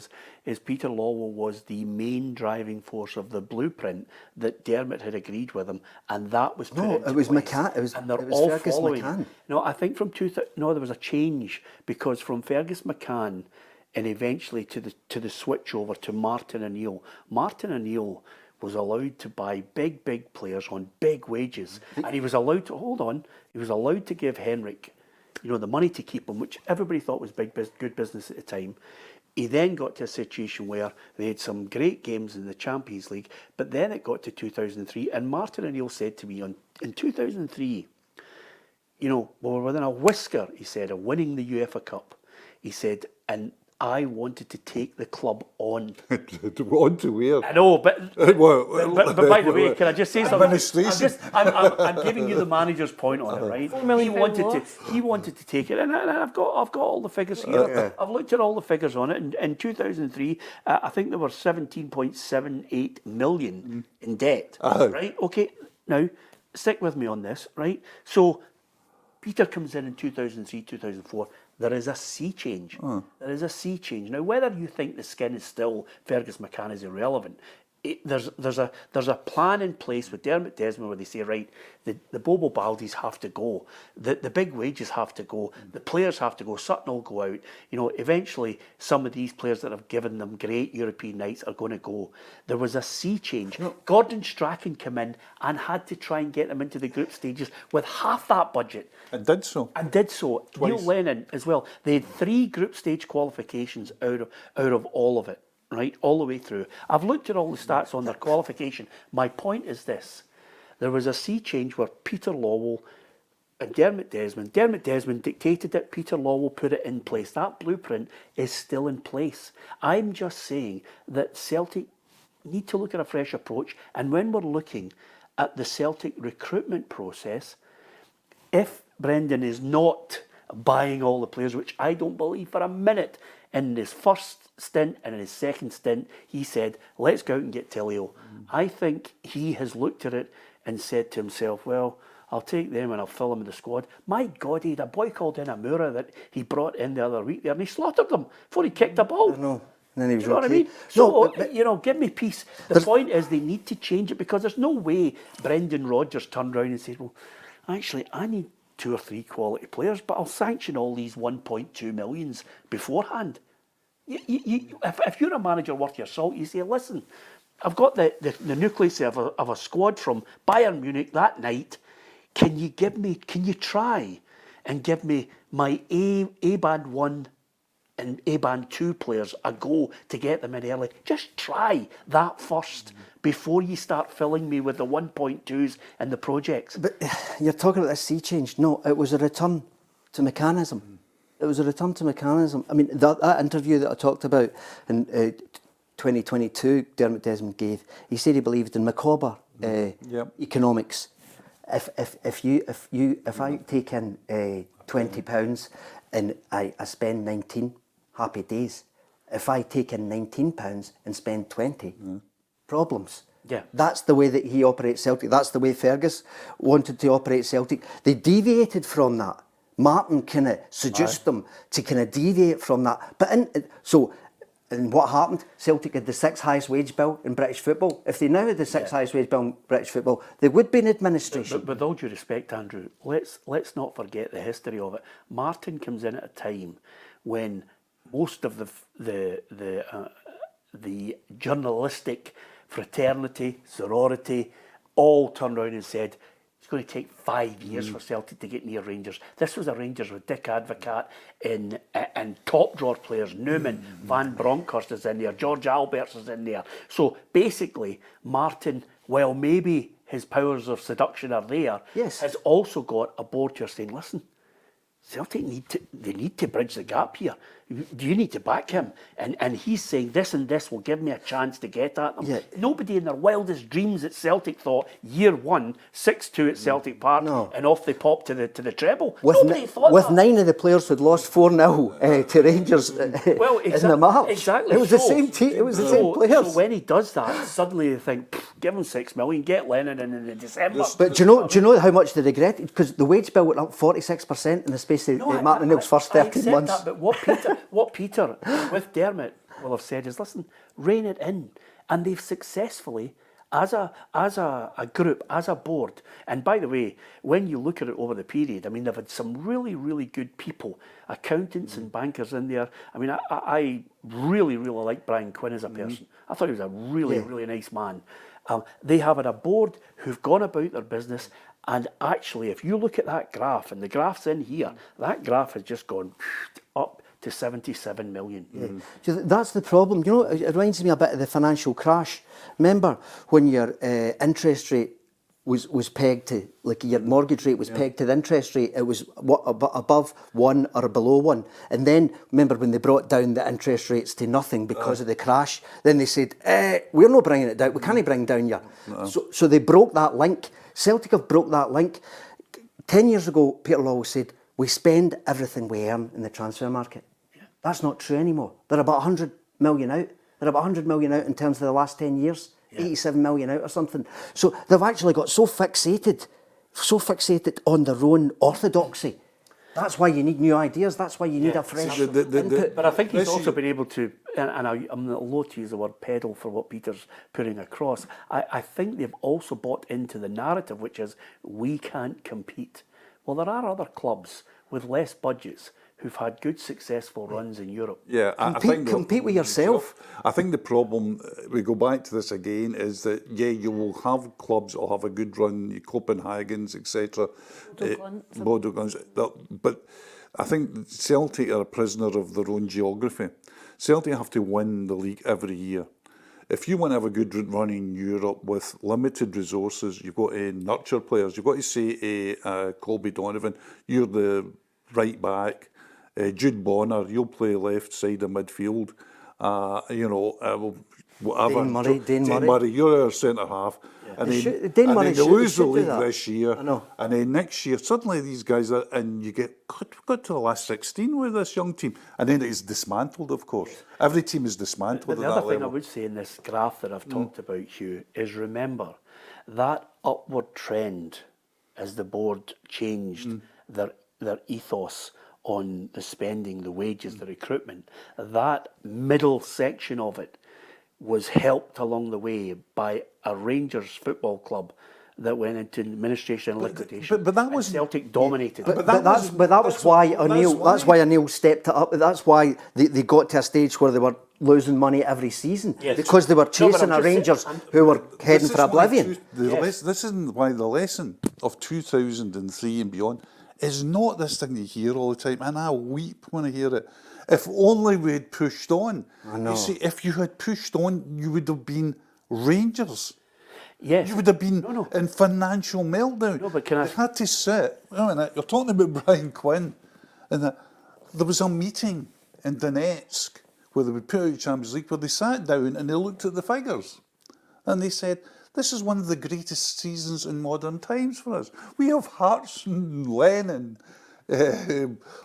is Peter Lawwell was the main driving force of the blueprint that Dermot had agreed with him, and that was put into place. McCann. It was Fergus McCann. No, I think there was a change, because from Fergus McCann and eventually to the switch over to Martin O'Neill. Martin O'Neill was allowed to buy big players on big wages, and he was allowed to give Henrik, you know, the money to keep him, which everybody thought was good business at the time. He then got to a situation where they had some great games in the Champions League, but then it got to 2003, and Martin O'Neill said to me in 2003, you know, we were within a whisker, he said, of winning the UEFA Cup. He said, and I wanted to take the club on. On to where? I know, but by the way, can I just say something? Administration. I'm giving you the manager's point on it, right? He wanted to take it, and I've got all the figures here. Yeah. I've looked at all the figures on it. In 2003, I think there were 17.78 million in debt. Right? Okay. Now, stick with me on this, right? So, Peter comes in 2003, 2004. There is a sea change. There is a sea change. Now, whether you think the skin is still Fergus McCann is irrelevant, there's a plan in place with Dermot Desmond where they say, right, the Bobo Baldys have to go, the big wages have to go, the players have to go, Sutton will go out. You know, eventually some of these players that have given them great European nights are going to go. There was a sea change. Gordon Strachan came in and had to try and get them into the group stages with half that budget. And did so. Twice. Neil Lennon as well. They had 3 group stage qualifications out of all of it. Right, all the way through. I've looked at all the stats on their qualification. My point is this. There was a sea change where Peter Lawwell and Dermot Desmond dictated it, Peter Lawwell put it in place. That blueprint is still in place. I'm just saying that Celtic need to look at a fresh approach, and when we're looking at the Celtic recruitment process, if Brendan is not buying all the players, which I don't believe for a minute. In his first stint and in his second stint, he said, let's go out and get Telio. I think he has looked at it and said to himself, well, I'll take them and I'll fill them in the squad. My God, he had a boy called Inamura that he brought in the other week there, and he slaughtered them before he kicked a ball. I know. And then he was Do you know what I okay. mean? No, So, you know, give me peace. The point is they need to change it, because there's no way Brendan Rodgers turned around and said, well, actually, I need 2 or 3 quality players, but I'll sanction all these 1.2 millions beforehand. If you're a manager worth your salt, you say, listen, I've got the nucleus of a squad from Bayern Munich that night. Can you try and give me my A-band 1 and A-band 2 players a go to get them in early? Just try that first before you start filling me with the 1.2s and the projects. But you're talking about this sea change. No, it was a return to mechanism. It was a return to mechanism. I mean, that interview that I talked about in 2022, Dermot Desmond gave, he said he believed in Macabre economics. If I take in £20 and I spend 19, happy days. If I take in £19 and spend 20, problems. Yeah. That's the way that he operates Celtic. That's the way Fergus wanted to operate Celtic. They deviated from that. Martin kind of seduced them to kind of deviate from that. And what happened? Celtic had the 6th highest wage bill in British football. If they now had the 6th highest wage bill in British football, they would be in administration. But with all due respect, Andrew, let's not forget the history of it. Martin comes in at a time when most of the journalistic fraternity, sorority, all turned around and said, it's going to take 5 years for Celtic to get near Rangers. This was a Rangers with Dick Advocaat and top drawer players. Newman, Van Bronckhorst is in there, George Alberts is in there. So basically, Martin, while maybe his powers of seduction are there, has also got a board here saying, listen, Celtic need to bridge the gap here. Do you need to back him? And he's saying this and this will give me a chance to get at them. Yeah. Nobody in their wildest dreams at Celtic thought year 1, 6-2 at Celtic Park, and off they popped to the treble. Nobody thought with that. 9 of the players who'd lost 4-0 to Rangers in the March. Exactly. It was the same team. It was the same players. So when he does that, suddenly they think, give him 6 million, get Lennon in December. But do you know how much they regretted? Because the wage bill went up 46% in the space of Martin O'Neill's first 13 months. That, but what Peter with Dermot will have said is, listen, rein it in. And they've successfully, as a group, as a board, and by the way, when you look at it over the period, I mean, they've had some really, really good people, accountants and bankers in there. I mean, I really, really like Brian Quinn as a person. I thought he was a really, really nice man. They have had a board who've gone about their business, and actually, if you look at that graph, and the graph's in here, that graph has just gone up to 77 million. So that's the problem. You know, it reminds me a bit of the financial crash. Remember when your interest rate was pegged to, like your mortgage rate was pegged to the interest rate, it was above 1 or below 1. And then, remember when they brought down the interest rates to nothing because of the crash, then they said, we're not bringing it down, we can't bring down your... So they broke that link. Celtic have broke that link. 10 years ago, Peter Lawwell said, we spend everything we earn in the transfer market. That's not true anymore. They're about 100 million out. They're about 100 million out in terms of the last 10 years. 87 million out or something. So they've actually got so fixated on their own orthodoxy. That's why you need new ideas. That's why you need a fresh input. But I think he's also been able to, and I'm not loath to use the word pedal for what Peter's putting across, I think they've also bought into the narrative, which is, we can't compete. Well, there are other clubs with less budgets who've had good, successful runs in Europe. Yeah, I think compete with yourself. I think the problem, we go back to this again, is that, you will have clubs that will have a good run, Copenhagen's, etc. Bodo Glimts. But I think Celtic are a prisoner of their own geography. Celtic have to win the league every year. If you want to have a good run in Europe with limited resources, you've got to nurture players. You've got to say Colby Donovan, you're the right back. Jude Bonner, you'll play left side of midfield. whatever. Dane Murray. You're our centre half. And They then, should- Dane and Murray then you should- lose the should do league that. this year. I know. And then next year, suddenly these guys are, and you got to the last 16 with this young team. And then it's dismantled, of course. Every team is dismantled But at the that other thing I level. would say in this graph that I've talked about, Hugh, is remember that upward trend as the board changed their ethos on the spending, the wages, the recruitment, that middle section of it was helped along the way by a Rangers football club that went into administration and liquidation. but that and was Celtic dominated. But that was why O'Neill stepped it up. That's why they got to a stage where they were losing money every season, Yes. because they were No, but chasing I'm a just Rangers saying- who were heading This for is why oblivion. This isn't why the lesson of 2003 and beyond is not this thing you hear all the time, and I weep when I hear it. If only we had pushed on. I know. You see, if you had pushed on, you would have been Rangers. Yes. You would have been No. in financial meltdown. No, but can I- They had to sit. Wait a minute, you're talking about Brian Quinn, and there was a meeting in Donetsk where they would put out Champions League, where they sat down and they looked at the figures, and they said, "This is one of the greatest seasons in modern times for us. We have Hartson, Lennon,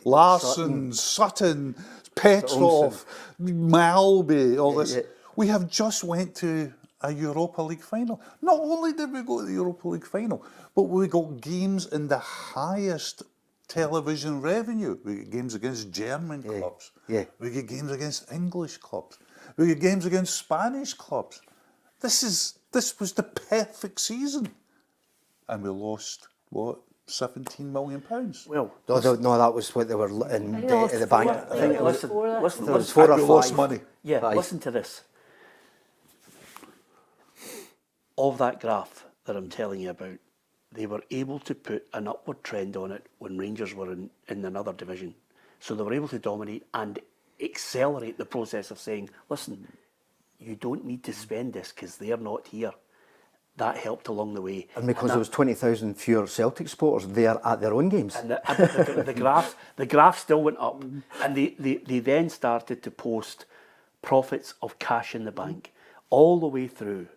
Larson, Sutton, Petrov, Malby, all this. yeah. We have just went to a Europa League final. Not only did we go to the Europa League final, but we got games in the highest television revenue. We get games against German clubs. yeah. We get games against English clubs. We get games against Spanish clubs. This was the perfect season. And we lost, what, £17 million? Well, No, that was what they were in debt at the bank. I think it was, listen, it was listen, 4 or we 5. lost money. yeah, Five. listen to this. Of that graph that I'm telling you about, they were able to put an upward trend on it when Rangers were in another division. So they were able to dominate and accelerate the process of saying, listen, you don't need to spend this because they're not here. That helped along the way. And because there was 20,000 fewer Celtic supporters there at their own games. And the graph still went up, and they then started to post profits of cash in the bank all the way through.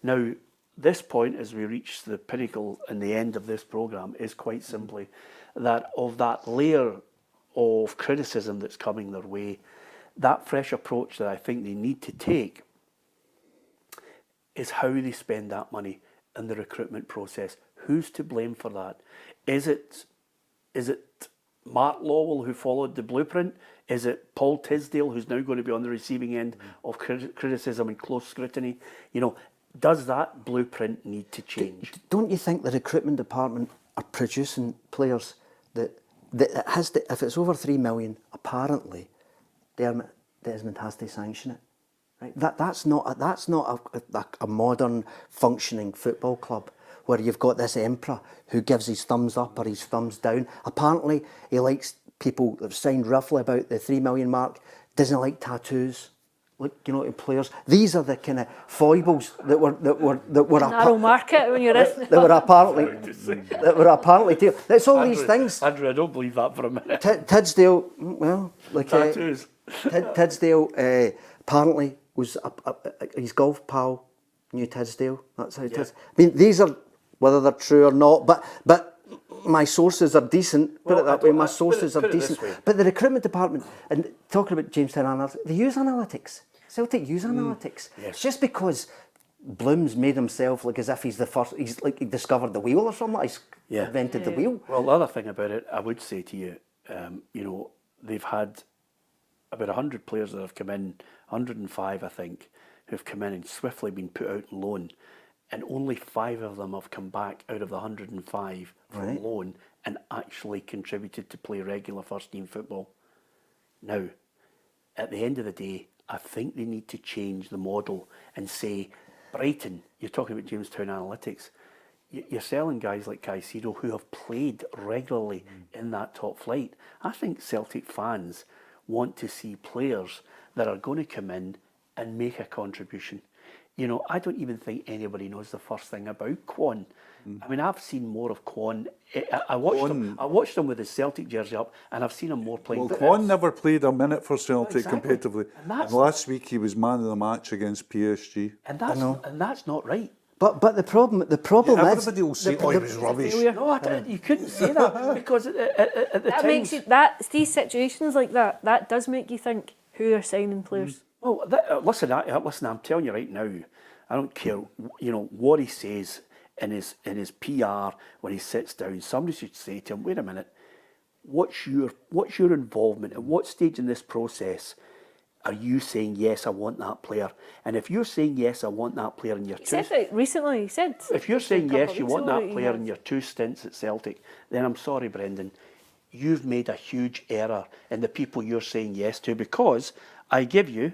Now, this point, as we reach the pinnacle and the end of this programme, is quite simply that of that layer of criticism that's coming their way, that fresh approach that I think they need to take is how they spend that money in the recruitment process. Who's to blame for that? Is it Mark Lawwell who followed the blueprint? Is it Paul Tisdale who's now going to be on the receiving end of criticism and close scrutiny? You know, does that blueprint need to change? Don't you think the recruitment department are producing players that has to, if it's over 3 million, apparently, Dermot Desmond has to sanction it. Right? That's not a modern functioning football club where you've got this emperor who gives his thumbs up or his thumbs down. Apparently, he likes people that have signed roughly about the 3 million mark. Doesn't like tattoos. Like, you know, in players. These are the kind of foibles that were Narrow market when you're in. that were apparently it's all these things. Andrew, I don't believe that for a minute. Tisdale, well, like Tattoos. Tisdale apparently was his golf pal knew Tisdale. That's how it is. I mean, these are whether they're true or not, but my sources are decent. Put it that way. My sources are decent. But the recruitment department, and talking about Jamestown analytics, they use analytics. Celtic use analytics. Yes. Just because Bloom's made himself look as if he's the first, he's like he discovered the wheel or something. He's invented the wheel. Well, the other thing about it, I would say to you, you know, they've had about 100 players that have come in, 105 I think, who've come in and swiftly been put out on loan, and only 5 of them have come back out of the 105 from loan and actually contributed to play regular first team football. Now, at the end of the day, I think they need to change the model and say, Brighton, you're talking about Jamestown Analytics, you're selling guys like Caicedo who have played regularly in that top flight. I think Celtic fans want to see players that are going to come in and make a contribution. You know, I don't even think anybody knows the first thing about Quan. I mean, I've seen more of Quan. I watched him with his Celtic jersey up, and I've seen him more playing. Well, Quan never played a minute for Celtic Exactly. competitively. And last week he was man of the match against PSG. And that's not right. But the problem is Everybody will say, "Oh, he was rubbish." No, you couldn't say that because at the That time, makes it these situations like that does make you think who are signing players. Well, listen, I'm telling you right now, I don't care, what he says in his PR when he sits down. Somebody should say to him, "Wait a minute, what's your involvement? At what stage in this process are you saying yes, I want that player?" And if you're saying yes, I want that player in your He said it recently. He said if you're saying a couple yes, of you weeks want ago that player in your 2 stints at Celtic, then I'm sorry, Brendan, you've made a huge error in the people you're saying yes to, because I give you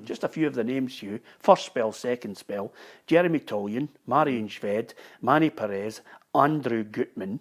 just a few of the names, Hugh. First spell, second spell: Jeremy Tollian, Marian Shved, Manny Perez, Andrew Gutman,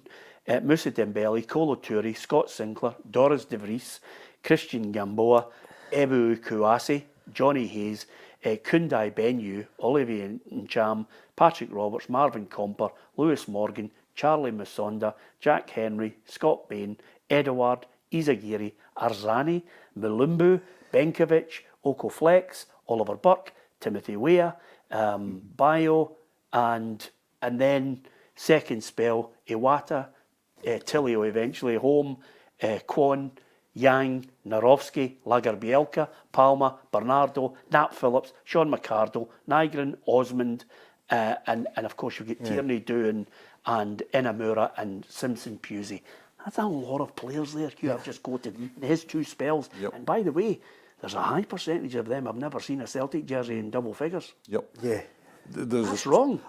Moussa Dembele, Kolo Toure, Scott Sinclair, Doris De Vries, Christian Gamboa, Ebu Kouassi, Johnny Hayes, Kundai Benyu, Olivier Ncham, Patrick Roberts, Marvin Comper, Lewis Morgan, Charlie Musonda, Jack Henry, Scott Bain, Edouard, Izagiri, Arzani, Mulumbu, Benkovic, Oko Flex, Oliver Burke, Timothy Weah, Bayo, and then second spell, Iwata, Tilio eventually, Home, Kwon, Yang, Narovsky, Lagerbielka, Palma, Bernardo, Nat Phillips, Sean McCardle, Nygren, Osmond, and of course you've got Tierney, Doohan, and Inamura and Simpson Pusey. That's a lot of players there, Hugh, I've just quoted in his 2 spells. Yep. And by the way, there's a high percentage of them I've never seen a Celtic jersey in double figures. Yep. Yeah. That's wrong.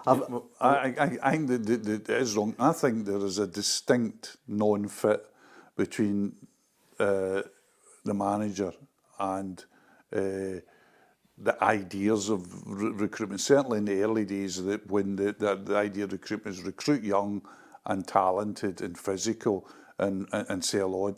I think that it is wrong. I think there is a distinct non-fit between the manager and the ideas of recruitment. Certainly in the early days, that when the idea of recruitment is recruit young and talented and physical and sell on.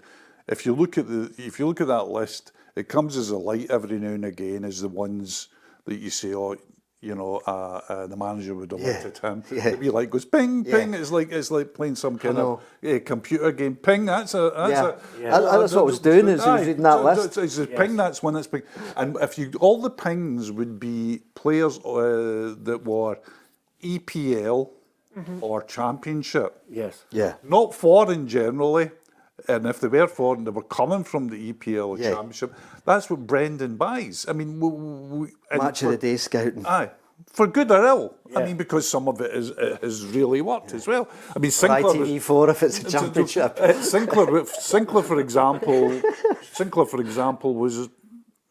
If you look at that list, it comes as a light every now and again as the ones that you say, "Oh, the manager would have looked at him." It'd be like goes ping, ping. It's like playing some kind of computer game. Ping. That's what I was doing as I was reading that list. It's ping. That's when it's ping. And if all the pings would be players that were EPL or Championship. Yes. Yeah. Not foreign generally. And if they were foreign, they were coming from the EPL or Championship. That's what Brendan buys. I mean, Match of the day scouting. Aye, for good or ill. I mean, because some of it has really worked as well. I mean, Sinclair ITV4 if it's a championship. Sinclair, for example, was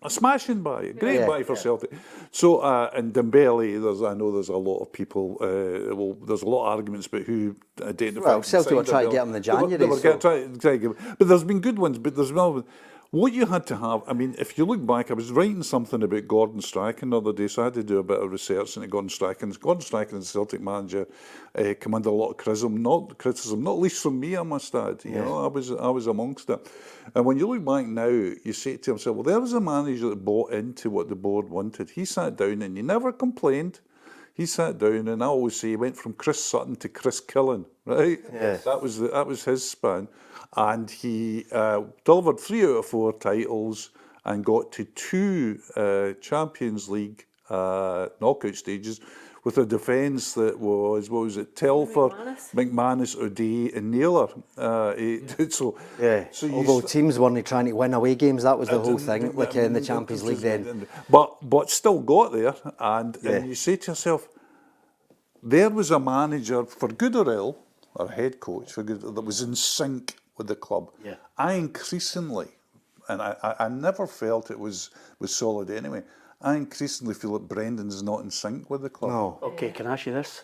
a smashing buy, a great buy for Celtic. So, and Dembele, I know there's a lot of people, there's a lot of arguments about who identified. Well, Celtic were trying to get him in the January. They were trying to get him. But there's been good ones, but there's no. What you had to have, I mean, if you look back, I was writing something about Gordon Strachan the other day, so I had to do a bit of research into Gordon Strachan. Gordon Strachan, the Celtic manager, came under a lot of criticism, not least from me, I must add. You know, I was amongst it. And when you look back now, you say to yourself, well, there was a manager that bought into what the board wanted. He sat down and he never complained. He sat down, and I always say he went from Chris Sutton to Chris Killen, right? Yes. That was his span. And he delivered 3 out of 4 titles and got to 2 Champions League knockout stages with a defence that was, what was it, Telfer, McManus, O'Day and Naylor. Although teams weren't trying to win away games, that was the whole thing, like in the Champions League then. But still got there, and you say to yourself, there was a manager, for good or ill, or a head coach, for good, that was in sync with the club. Yeah. I increasingly, and I never felt it was solid anyway, I increasingly feel that Brendan's not in sync with the club. No. Okay, can I ask you this?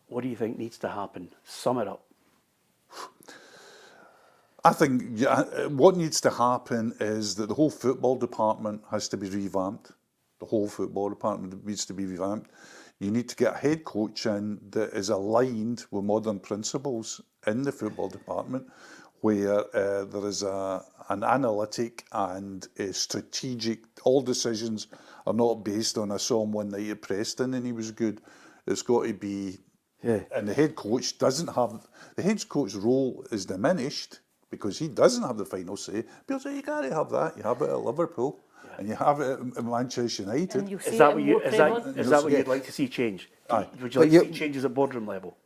What do you think needs to happen? Sum it up. I think what needs to happen is that the whole football department has to be revamped. The whole football department needs to be revamped. You need to get a head coach in that is aligned with modern principles in the football department, where there is an analytic and a strategic. All decisions are not based on, I saw him one night at Preston and he was good. It's got to be Yeah. And the head coach doesn't have, the head coach's role is diminished because he doesn't have the final say. People say, you can't have that. You have it at Liverpool and you have it at Manchester United. And you see Is that it what more you, is that, prevalent. is that what you'd like to see change? Aye. Would you But like to see changes at boardroom level?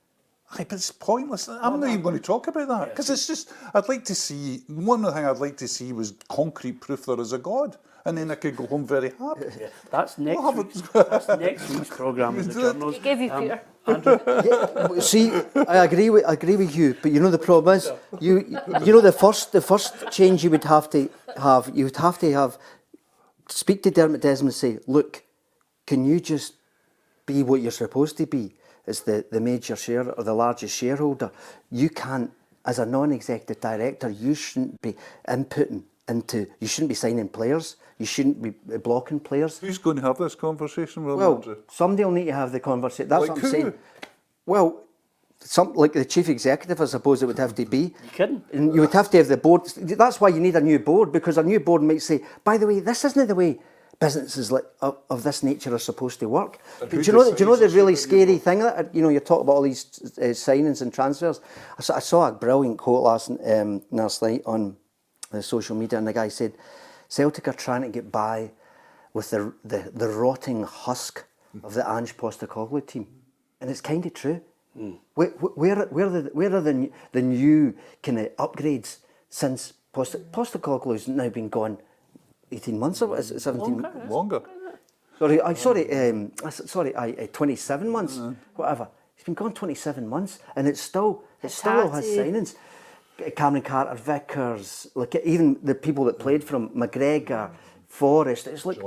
Aye, but it's pointless. I'm not even going to talk about that because it's just, I'd like to see, one thing I'd like to see was concrete proof there is a God, and then I could go home very happy. That's next Well, next week's programme in the Journos. He gave you Peter. Andrew, See, I agree with you, but you know the problem is, you know the first change you would have to have, speak to Dermot Desmond and say, look, can you just be what you're supposed to be as the major share or the largest shareholder? You can't, as a non-executive director, you shouldn't be inputting into, you shouldn't be signing players, you shouldn't be blocking players. Who's going to have this conversation with Well, Andrew? somebody will need to have the conversation. That's Like what I'm who? saying. Well, like the chief executive, I suppose it would have to be. you kidding? And you would have to have the board. That's why you need a new board, because a new board might say, by the way, this isn't the way businesses like of this nature are supposed to work. But Do who you know the decides really it's a new scary thing that you talk about all these signings and transfers? I saw a brilliant quote last night on social media, and the guy said, Celtic are trying to get by with the rotting husk of the Ange Postecoglou team, and it's kind of true. Where are the new kind of upgrades since Postecoglou's now been gone 18 months or is it 17? Longer. Sorry, 27 months, whatever. He's been gone 27 months, and it still has signings. Cameron Carter, Vickers, like even the people that played for him, McGregor, Forrest. It's like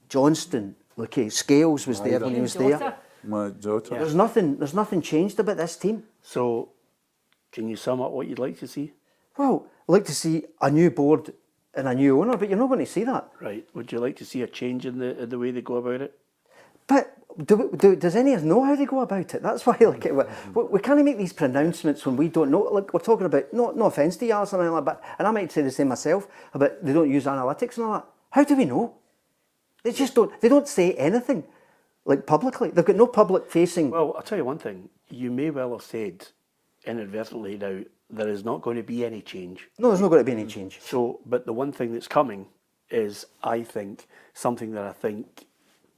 Johnston. Look, Scales was there when he was there. My daughter. There's nothing changed about this team. So, can you sum up what you'd like to see? Well, I'd like to see a new board and a new owner, but you're not going to see that. Right. Would you like to see a change in the way they go about it? But does any of us know how they go about it? That's why we can't make these pronouncements when we don't know. Like we're talking about, no offence to you, Alison, and I might say the same myself, but they don't use analytics and all that. How do we know? They just don't. They don't say anything, like publicly. They've got no public facing. Well, I'll tell you one thing. You may well have said inadvertently now there is not going to be any change. No, there's not going to be any change. So, but the one thing that's coming is, I think, something that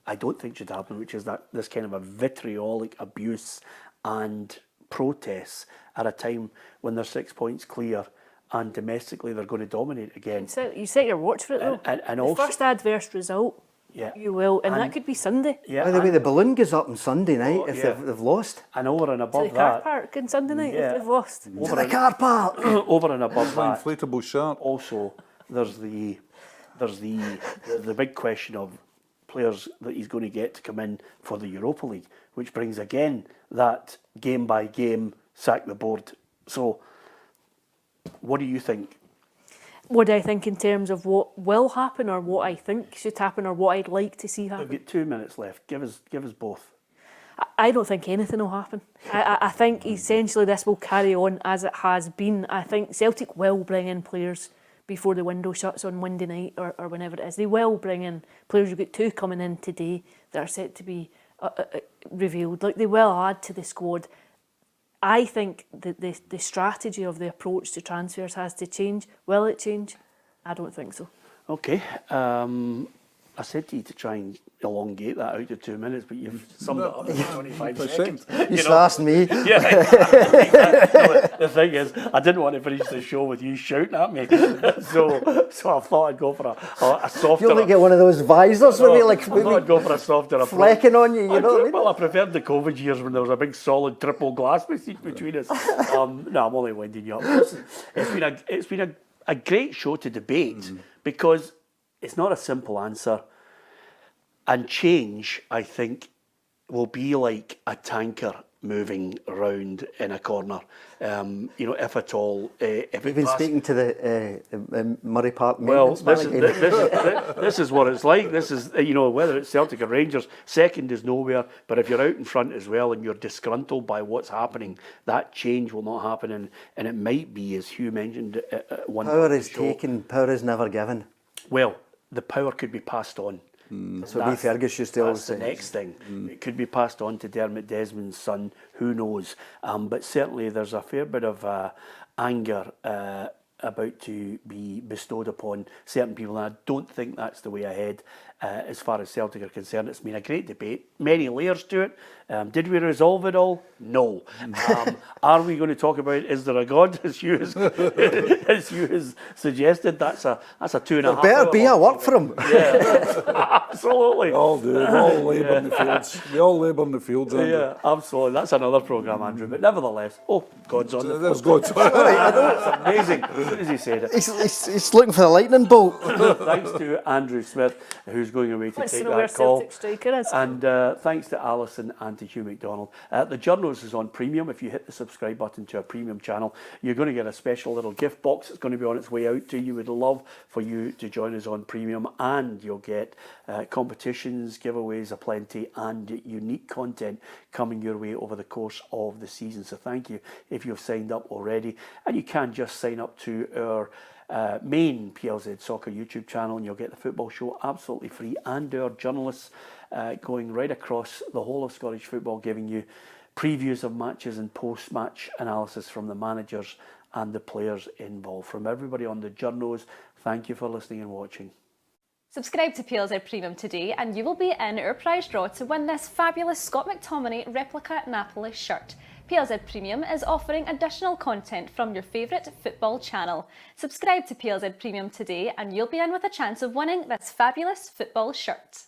I don't think should happen, which is that this kind of a vitriolic abuse and protests at a time when they're 6 points clear and domestically they're going to dominate again. You set your watch for it though. And the also, first adverse result, you will, and that could be Sunday. Yeah, By the way, the balloon goes up on Sunday night if yeah. they've lost. And over and To above the car that, park on Sunday night Yeah. if they've lost. To the car park! over and above that, Inflatable shark. also there's the big question of players that he's going to get to come in for the Europa League, which brings again that game by game sack the board. So, what do you think? What do I think in terms of what will happen, or what I think should happen, or what I'd like to see happen? We've got 2 minutes left. Give us both. I don't think anything will happen. I think essentially this will carry on as it has been. I think Celtic will bring in players before the window shuts on Monday night or whenever it is. They will bring in players. You've got 2 coming in today that are set to be revealed. Like, they will add to the squad. I think the strategy of the approach to transfers has to change. Will it change? I don't think so. Okay. I said to you to try and elongate that out to 2 minutes, but you've summed it up in 25 seconds. You should ask me. Yeah, exactly. The thing is, I didn't want to finish the show with you shouting at me, so I thought I'd go for a softer. You'll get one of those visors with me, like I thought I'd go for a softer approach. flecking on you. You know what I mean? Well, I preferred the COVID years when there was a big solid triple glass between us. No, I'm only winding you up. Listen, it's been a great show to debate because it's not a simple answer. And change, I think, will be like a tanker moving around in a corner. If at all. If We've been speaking to the Murray Park well, maintenance manager. this is what it's like. This is, whether it's Celtic or Rangers, second is nowhere. But if you're out in front as well and you're disgruntled by what's happening, that change will not happen. And it might be, as Hugh mentioned at one point. Power is taken, power is never given. Well, the power could be passed on. That's what Fergus used to always That's the say. next thing. It could be passed on to Dermot Desmond's son, who knows. But certainly there's a fair bit of anger about to be bestowed upon certain people, and I don't think that's the way ahead as far as Celtic are concerned. It's been a great debate, many layers to it. Did we resolve it all? No. Are we going to talk about is there a God, as Hugh has suggested? That's a 2.5 Better hour be a long work for him. Yeah, absolutely. We all do. We all labour in the fields. We all labour in the fields, Andrew. Yeah, absolutely. That's another programme, Andrew. But nevertheless, God's on the There's phone. God. That's amazing. As soon as he said it. He's looking for the lightning bolt. Thanks to Andrew Smith, who's going away to Wants to take know where that call. Celtic striker is. And thanks to Alison and to Hugh McDonald. The Journos is on premium. If you hit the subscribe button to our premium channel, you're going to get a special little gift box. It's going to be on its way out to you. We'd love for you to join us on premium, and you'll get competitions, giveaways aplenty, and unique content coming your way over the course of the season. So thank you if you've signed up already. And you can just sign up to our main PLZ Soccer YouTube channel, and you'll get the football show absolutely free, and our journalists going right across the whole of Scottish football, giving you previews of matches and post-match analysis from the managers and the players involved. From everybody on the Journos, thank you for listening and watching. Subscribe to PLZ Premium today and you will be in our prize draw to win this fabulous Scott McTominay replica Napoli shirt. PLZ Premium is offering additional content from your favourite football channel. Subscribe to PLZ Premium today and you'll be in with a chance of winning this fabulous football shirt.